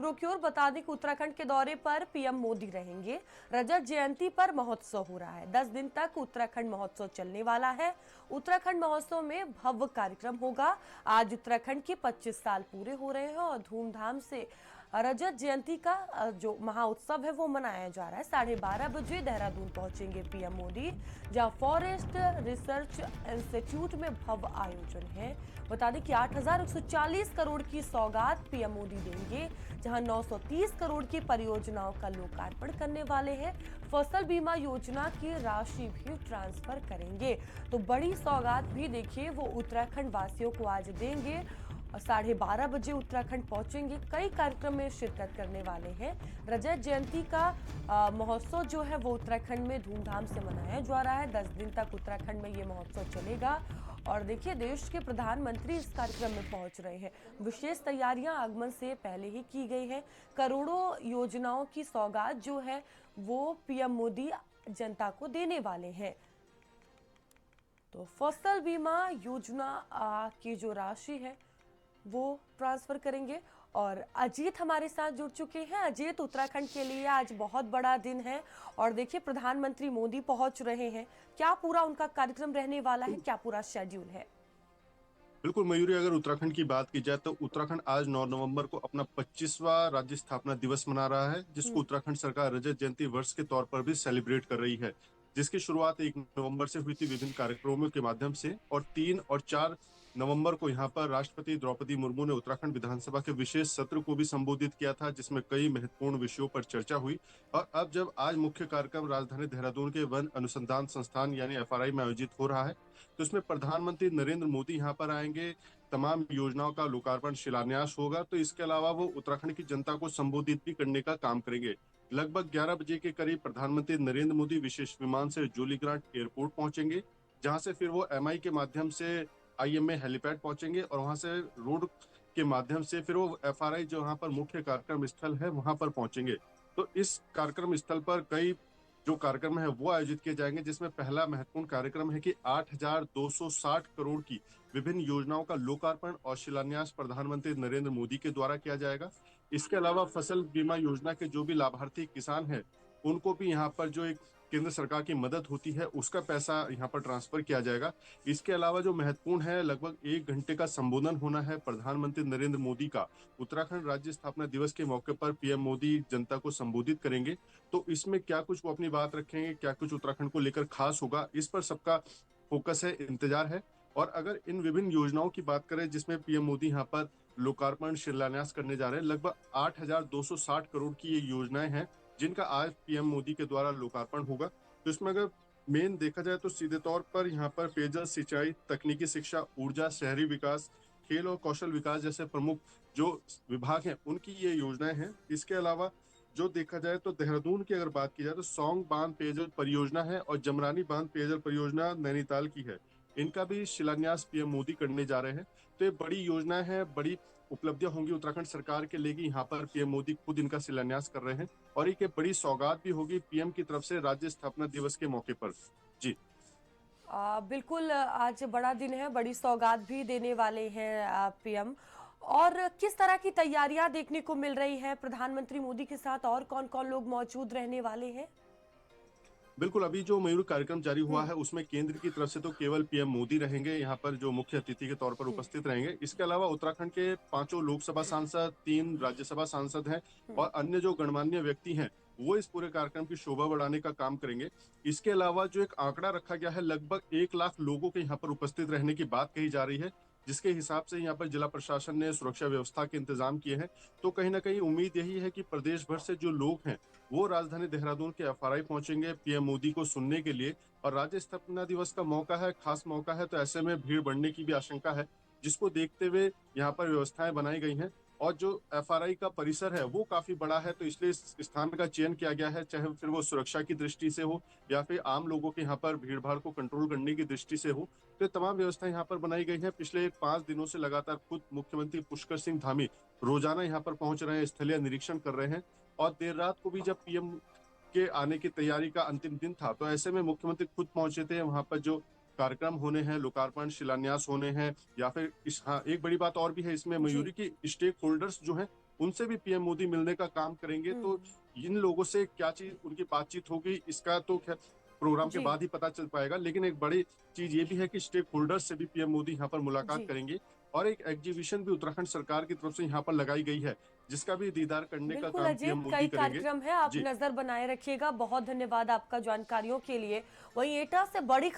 खबरों की ओर बता दें कि उत्तराखंड के दौरे पर पीएम मोदी रहेंगे। रजत जयंती पर महोत्सव हो रहा है। 10 दिन तक उत्तराखंड महोत्सव चलने वाला है। उत्तराखंड महोत्सव में भव्य कार्यक्रम होगा। आज उत्तराखंड के 25 साल पूरे हो रहे हैं और धूमधाम से रजत जयंती का जो महाउत्सव है वो मनाया जा रहा है। 12:30 बजे देहरादून पहुंचेंगे पीएम मोदी, जहां फॉरेस्ट रिसर्च इंस्टीट्यूट में भव्य आयोजन है। बता दें कि 8,140 करोड़ की सौगात पीएम मोदी देंगे, जहां 930 करोड़ की परियोजनाओं का लोकार्पण करने वाले हैं। फसल बीमा योजना की राशि भी ट्रांसफर करेंगे। तो बड़ी सौगात भी देखिए वो उत्तराखंड वासियों को आज देंगे और 12:30 बजे उत्तराखंड पहुंचेंगे। कई कार्यक्रम में शिरकत करने वाले हैं। रजत जयंती का महोत्सव जो है वो उत्तराखंड में धूमधाम से मनाया जा रहा है। 10 दिन तक उत्तराखंड में ये महोत्सव चलेगा और देखिए देश के प्रधानमंत्री इस कार्यक्रम में पहुंच रहे हैं। विशेष तैयारियां आगमन से पहले ही की गई हैं। करोड़ों योजनाओं की सौगात जो है वो पीएम मोदी जनता को देने वाले हैं। तो फसल बीमा योजना की जो राशि है वो ट्रांसफर करेंगे। और अजीत हमारे साथ जुड़ चुके हैं। अजीत, उत्तराखंड के लिए आज बहुत बड़ा दिन है और देखिए प्रधानमंत्री मोदी पहुंच रहे हैं। क्या पूरा उनका कार्यक्रम रहने वाला है, क्या पूरा शेड्यूल है? बिल्कुल मयूरी, अगर उत्तराखंड की बात की जाए तो उत्तराखंड आज 9 नवंबर को अपना 25वां राज्य स्थापना दिवस मना रहा है, जिसको उत्तराखंड सरकार रजत जयंती वर्ष के तौर पर भी सेलिब्रेट कर रही है, जिसकी शुरुआत 1 नवंबर से हुई थी विभिन्न कार्यक्रमों के माध्यम से। और 3 और 4 नवंबर को यहाँ पर राष्ट्रपति द्रौपदी मुर्मू ने उत्तराखंड विधानसभा के विशेष सत्र को भी संबोधित किया था, जिसमें कई महत्वपूर्ण विषयों पर चर्चा हुई। और अब जब आज मुख्य कार्यक्रम राजधानी देहरादून के वन अनुसंधान संस्थान यानी एफआरआई में आयोजित हो रहा है, तो इसमें प्रधानमंत्री नरेंद्र मोदी यहाँ पर आएंगे। तमाम योजनाओं का लोकार्पण शिलान्यास होगा। तो इसके अलावा वो उत्तराखंड की जनता को संबोधित भी करने का काम करेंगे। लगभग 11 बजे के करीब प्रधानमंत्री नरेंद्र मोदी विशेष विमान से जोलीग्रांट एयरपोर्ट पहुंचेंगे, जहां से फिर वो एमआई के माध्यम से आईएमए हेलीपैड पहुंचेंगे और वहां से रोड के माध्यम से फिर वो एफआरआई जो वहां पर मुख्य कार्यक्रम स्थल है वहां पर पहुंचेंगे। तो इस कार्यक्रम स्थल पर कई जो कार्यक्रम है वो आयोजित किए जाएंगे, जिसमें पहला महत्वपूर्ण कार्यक्रम है कि 8,260 करोड़ की विभिन्न योजनाओं का लोकार्पण और शिलान्यास प्रधानमंत्री नरेंद्र मोदी के द्वारा किया जाएगा। इसके अलावा फसल बीमा योजना के जो भी लाभार्थी किसान हैं उनको भी यहाँ पर जो एक केंद्र सरकार की मदद होती है उसका पैसा यहाँ पर ट्रांसफर किया जाएगा। इसके अलावा जो महत्वपूर्ण है, लगभग 1 घंटे का संबोधन होना है प्रधानमंत्री नरेंद्र मोदी का। उत्तराखंड राज्य स्थापना दिवस के मौके पर पीएम मोदी जनता को संबोधित करेंगे। तो इसमें क्या कुछ वो अपनी बात रखेंगे, क्या कुछ उत्तराखंड को लेकर खास होगा, इस पर सबका फोकस है, इंतजार है। और अगर इन विभिन्न योजनाओं की बात करें जिसमें पीएम मोदी यहाँ पर लोकार्पण शिलान्यास करने जा रहे हैं, लगभग 8,260 करोड़ की ये योजनाएं हैं जिनका आज पीएम मोदी के द्वारा लोकार्पण होगा। तो इसमें अगर मेन देखा जाए तो सीधे तौर पर यहाँ पर पेयजल, सिंचाई, तकनीकी शिक्षा, ऊर्जा, शहरी विकास, खेल और कौशल विकास जैसे प्रमुख जो विभाग हैं उनकी ये योजनाएं हैं। इसके अलावा जो देखा जाए तो देहरादून की अगर बात की जाए तो सौंग बांध पेयजल परियोजना है और जमरानी बांध पेयजल परियोजना नैनीताल की है। इनका भी शिलान्यास पीएम मोदी करने जा रहे हैं। तो ये बड़ी योजनाएं हैं, बड़ी उपलब्धियां होंगी उत्तराखंड सरकार के लिए। यहाँ पर पीएम मोदी खुद इनका शिलान्यास कर रहे हैं और एक बड़ी सौगात भी होगी पीएम की तरफ से राज्य स्थापना दिवस के मौके पर। जी बिल्कुल, आज बड़ा दिन है, बड़ी सौगात भी देने वाले हैं पीएम। और किस तरह की तैयारियां देखने को मिल रही है प्रधानमंत्री मोदी के साथ, और कौन कौन लोग मौजूद रहने वाले हैं? बिल्कुल, अभी जो मयूर कार्यक्रम जारी हुआ है उसमें केंद्र की तरफ से तो केवल पीएम मोदी रहेंगे यहाँ पर जो मुख्य अतिथि के तौर पर उपस्थित रहेंगे। इसके अलावा उत्तराखंड के 5 लोकसभा सांसद, 3 राज्यसभा सांसद हैं और अन्य जो गणमान्य व्यक्ति हैं वो इस पूरे कार्यक्रम की शोभा बढ़ाने का काम करेंगे। इसके अलावा जो एक आंकड़ा रखा गया है, लगभग 1 लाख लोगों के यहाँ पर उपस्थित रहने की बात कही जा रही है, जिसके हिसाब से यहाँ पर जिला प्रशासन ने सुरक्षा व्यवस्था के इंतजाम किए हैं। तो कहीं ना कहीं उम्मीद यही है कि प्रदेश भर से जो लोग हैं वो राजधानी देहरादून के एफआरआई पहुंचेंगे पीएम मोदी को सुनने के लिए। और राज्य स्थापना दिवस का मौका है, खास मौका है, तो ऐसे में भीड़ बढ़ने की भी आशंका है, जिसको देखते हुए यहाँ पर व्यवस्थाएं बनाई गई हैं। और जो एफआरआई का परिसर है वो काफी बड़ा है, तो इसलिए इस स्थान का चयन किया गया है, चाहे फिर वो सुरक्षा की दृष्टि से हो या फिर आम लोगों के यहाँ पर भीड़ भाड़ को कंट्रोल करने की दृष्टि से हो। तो तमाम व्यवस्थाएं यहाँ पर बनाई गई हैं। पिछले 5 दिनों से लगातार खुद मुख्यमंत्री पुष्कर सिंह धामी रोजाना यहाँ पर पहुंच रहे हैं, स्थलीय निरीक्षण कर रहे हैं। और देर रात को भी जब पीएम के आने की तैयारी का अंतिम दिन था, तो ऐसे में मुख्यमंत्री खुद पहुंचे थे वहां पर जो कार्यक्रम होने हैं, लोकार्पण शिलान्यास होने हैं या फिर हाँ, एक बड़ी बात और भी है इसमें जी। मयूरी की स्टेक होल्डर्स जो हैं उनसे भी पीएम मोदी मिलने का काम करेंगे। तो इन लोगों से क्या चीज उनकी बातचीत होगी, इसका तो खैर प्रोग्राम के जी बाद ही पता चल पाएगा। लेकिन एक बड़ी चीज ये भी है कि स्टेक होल्डर्स से भी पीएम मोदी यहाँ पर मुलाकात जी करेंगे, और एक एग्जीबिशन भी उत्तराखंड सरकार की तरफ से यहाँ पर लगाई गई है, जिसका भी दीदार करने का बिल्कुल काम पीएम अजीत, मोदी कई करेंगे। कार्यक्रम है, आप जी। नजर बनाए रखिएगा। बहुत धन्यवाद आपका जानकारियों के लिए। वहीं एटा से बड़ी